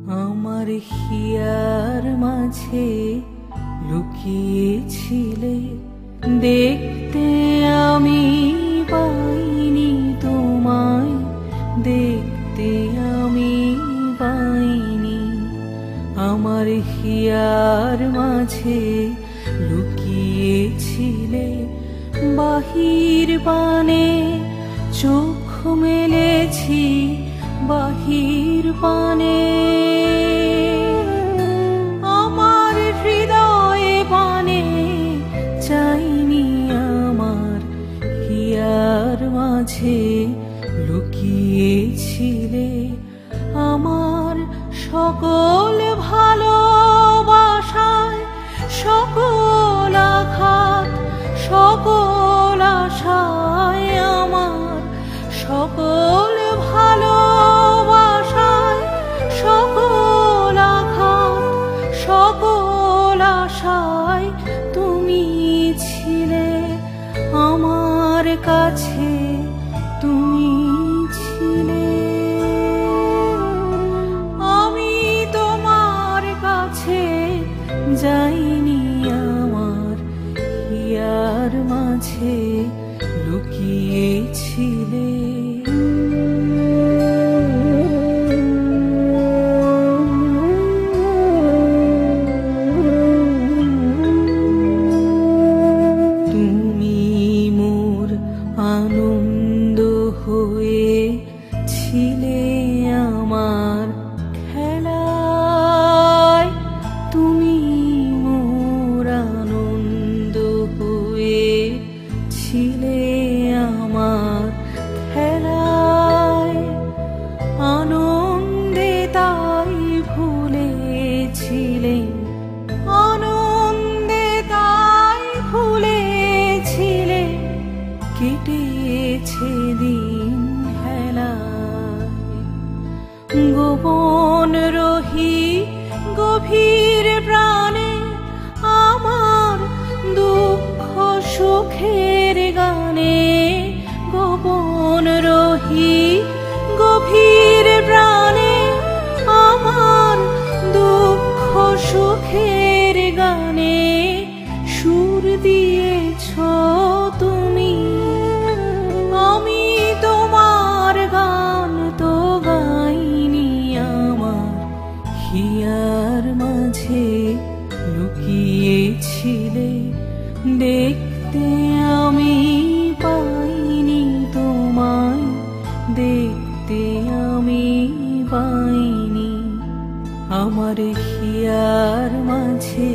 আমার হিয়ার মাঝে লুকিয়েছিলে, দেখতে আমি পাইনি তোমায়, দেখতে আমি পাইনি। আমার হিয়ার মাঝে লুকিয়েছিলে, বাহির পানে চোখ মেলেছি, বাহির পানে আমার হৃদয়ে পানে চাইনি। আমার হিয়ার মাঝে লুকিয়েছিলে, আমার সকল ভালোবাসায়, সকল আঘাত, সকল আশায়, আমার সকল ভালোবাসায়, সকল আঘাত, সকল আশায় তুমি ছিলে আমার কাছে, তুমি ছিলে। আমি তোমার কাছে যাইনি, আমার হিয়ার মাঝে লুকিয়েছিলে। তুমি মোর আনন্দ হয়ে ছিলে আমার খেলায়, তুমি মোর আনন্দ হয়ে ছিলে আমার খেলায়। আনন্দে তাই ভুলেছিলে, আনন্দে তাই ভুলেছিলে, কেটেছে দিন হেলায়। গোপন রহি গভীর প্রাণে আমার দুঃখ সুখের গানে, গোপন রহি গভীর প্রাণে আমার দুঃখ সুখের গানে সুর দিয়েছ তুমি। আমি তোমার গান তো গাইনি, আমার হিয়ার মাঝে লুকিয়েছিলে, দেখতে আমি পাইনি তোমায়, দেখতে আমি পাইনি। আমার হিয়ার মাঝে